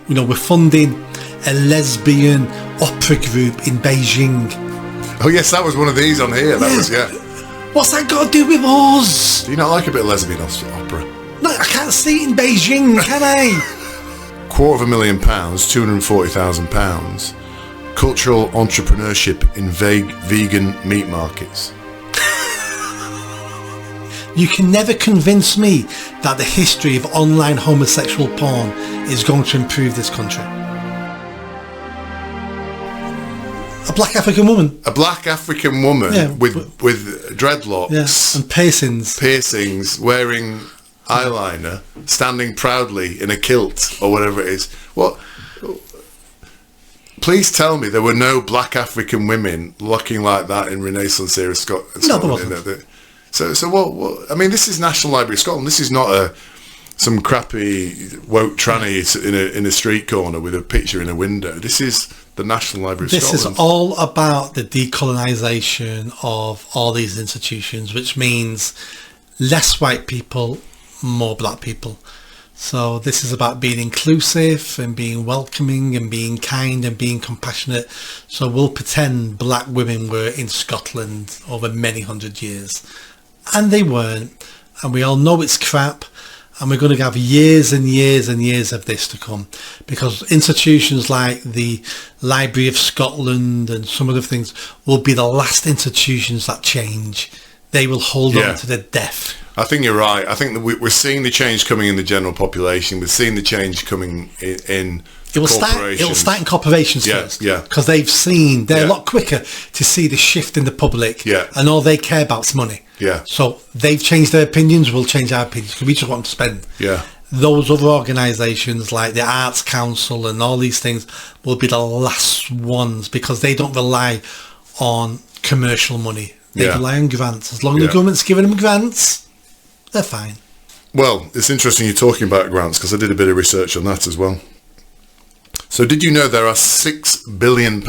we're funding a lesbian opera group in Beijing. Oh yes, that was one of these on here. That was, yeah. What's that got to do with us? Do you not like a bit of lesbian opera? No, I can't see it in Beijing, can I? £250,000, £240,000. Cultural entrepreneurship in vegan meat markets. You can never convince me that the history of online homosexual porn is going to improve this country. A black African woman. A black African woman with dreadlocks. And piercings. Wearing eyeliner, standing proudly in a kilt or whatever it is. What? Please tell me there were no black African women looking like that in Renaissance era Scotland. No, there wasn't. So what? I mean, this is National Library of Scotland. This is not some crappy woke tranny in a street corner with a picture in a window. This is the National Library of Scotland. This is all about the decolonisation of all these institutions, which means less white people, more black people. So this is about being inclusive and being welcoming and being kind and being compassionate. So we'll pretend black women were in Scotland over many hundred years. And they weren't. And we all know it's crap. And we're going to have years and years and years of this to come. Because institutions like the Library of Scotland and some other things will be the last institutions that change. They will hold on to the death. I think you're right. I think that we're seeing the change coming in the general population. We're seeing the change coming in corporations. It will start in corporations first. Yeah. Because they're a lot quicker to see the shift in the public. Yeah. And all they care about is money. Yeah. So they've changed their opinions, we'll change our opinions because we just want to spend. Yeah. Those other organisations like the Arts Council and all these things will be the last ones because they don't rely on commercial money. They rely on grants. As long as the government's giving them grants, they're fine. Well, it's interesting you're talking about grants because I did a bit of research on that as well. So did you know there are £6 billion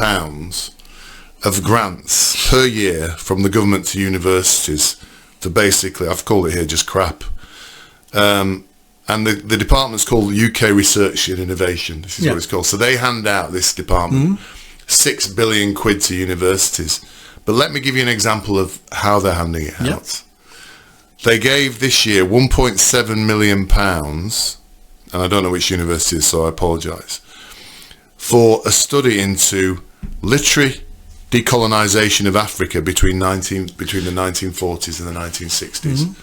of grants per year from the government to universities to basically, I've called it here just crap. And the department's called UK Research and Innovation. This is what it's called. So they hand out, this department, 6 billion quid to universities. But let me give you an example of how they're handing it out. They gave this year £1.7 million, and I don't know which university it is, so I apologise, for a study into literary decolonisation of Africa between the 1940s and the 1960s.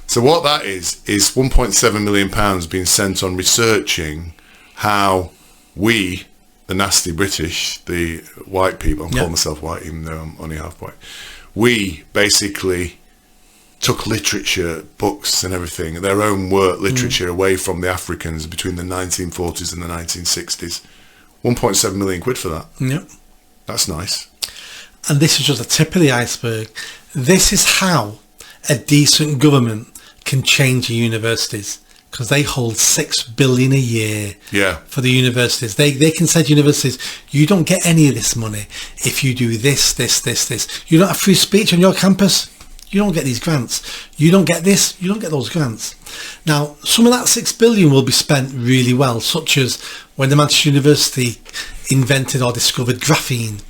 So what that is £1.7 million being sent on researching how we, the nasty British, the white people, I'm calling myself white even though I'm only half white, we basically took literature, books and everything, their own work, literature, away from the Africans between the 1940s and the 1960s. 1.7 million quid for that. Yep. That's nice. And this is just the tip of the iceberg. This is how a decent government can change the universities, because they hold $6 billion a year for the universities. They can say to universities, you don't get any of this money if you do this. You don't have free speech on your campus. You don't get these grants. You don't get this. You don't get those grants. Now, some of that $6 billion will be spent really well, such as when the Manchester University invented or discovered graphene.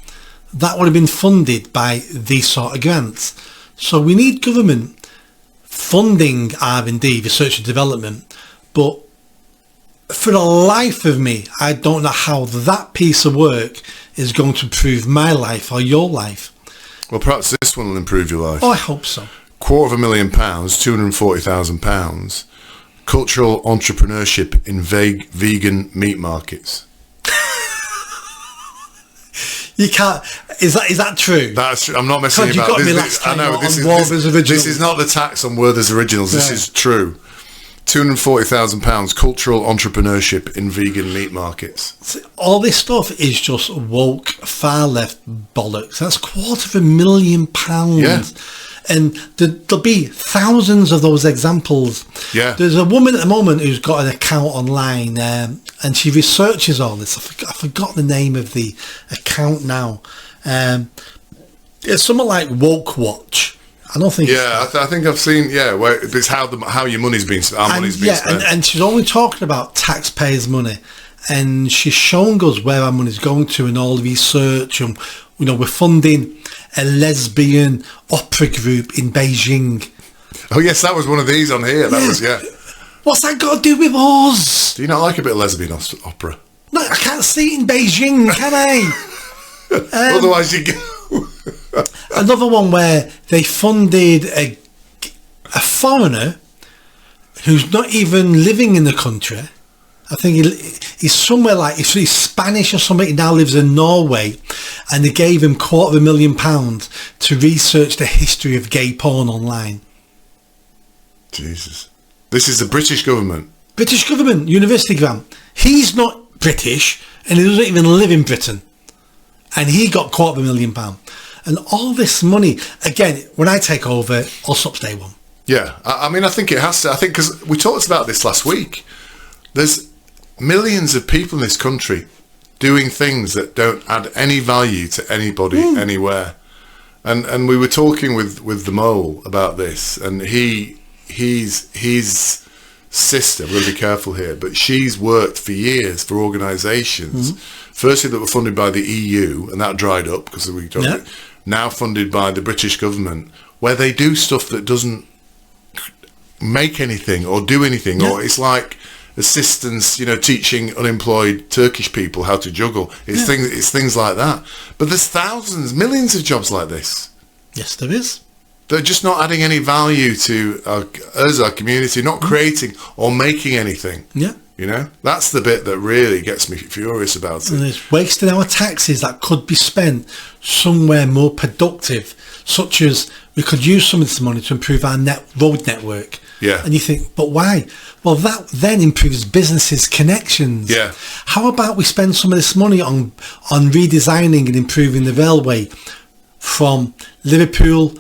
That would have been funded by these sort of grants. So we need government funding R&D, research and development, but for the life of me, I don't know how that piece of work is going to improve my life or your life. Well, perhaps this one will improve your life. Oh, I hope so. £250,000, £240,000. Cultural entrepreneurship in vegan meat markets. You can't. Is that true? That's true. I'm not messing God, about. You got me last time on this Werther's is not the tax on Werther's Originals. This is true. £240,000. Cultural entrepreneurship in vegan meat markets. All this stuff is just woke far left bollocks. That's £250,000. Yeah. And there'll be thousands of those examples. Yeah. There's a woman at the moment who's got an account online, and she researches all this. I forgot the name of the account now. It's something like Woke Watch. I don't think. Yeah, I think I've seen. Yeah, where it's how your money's been spent. Our money's been spent. And she's only talking about taxpayers' money. and she's showing us where our money's going to and all the research, and we're funding a lesbian opera group in Beijing. Oh yes, that was one of these on here. That was, yeah. What's that got to do with us? Do you not like a bit of lesbian opera? No, I can't see it in Beijing, can I? Otherwise you go. Another one where they funded a foreigner who's not even living in the country. I think he's somewhere like, he's Spanish or something. He now lives in Norway, and they gave him £250,000 to research the history of gay porn online. Jesus. This is the British government. British government, university grant. He's not British, and he doesn't even live in Britain. And he got £250,000. And all this money, again, when I take over, all stops day one. Yeah, I mean, I think it has to. I think because we talked about this last week. There's millions of people in this country doing things that don't add any value to anybody anywhere. And we were talking with the mole about this, and his sister, I'm going to be careful here, but she's worked for years for organisations, firstly that were funded by the EU, and that dried up because we talked now funded by the British government, where they do stuff that doesn't make anything or do anything, or it's like assistants, teaching unemployed Turkish people how to juggle. It's things like that. But there's thousands, millions of jobs like this. Yes, there is. They're just not adding any value to our community, not creating or making anything. Yeah. That's the bit that really gets me furious about it. And it's wasting our taxes that could be spent somewhere more productive, such as we could use some of this money to improve our road network. Yeah. And you think, but why? Well, that then improves businesses' connections. Yeah. How about we spend some of this money on redesigning and improving the railway from Liverpool,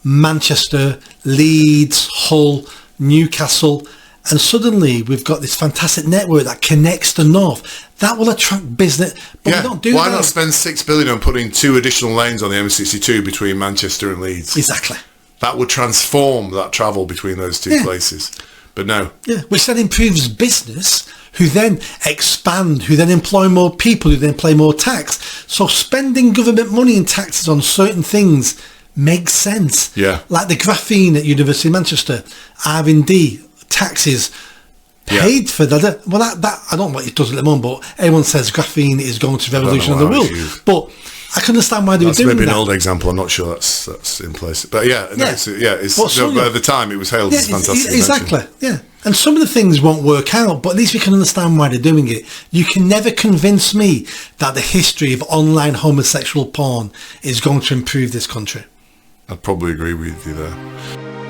Manchester, Leeds, Hull, Newcastle, and suddenly we've got this fantastic network that connects the north. That will attract business, but we don't do that. Why not spend $6 billion on putting 2 additional lanes on the M62 between Manchester and Leeds? Exactly. That would transform that travel between those two places. But no. Yeah, which then improves business, who then expand, who then employ more people, who then pay more tax. So spending government money and taxes on certain things makes sense. Yeah. Like the graphene at University of Manchester, R&D, taxes paid for that. Well, that I don't know what it does at the moment, but everyone says graphene is going to revolutionise the world. But I can understand why they were doing that. That's maybe an old example. I'm not sure that's in place. But but at the time it was hailed as a fantastic exactly. invention. Yeah. And some of the things won't work out, but at least we can understand why they're doing it. You can never convince me that the history of online homosexual porn is going to improve this country. I'd probably agree with you there.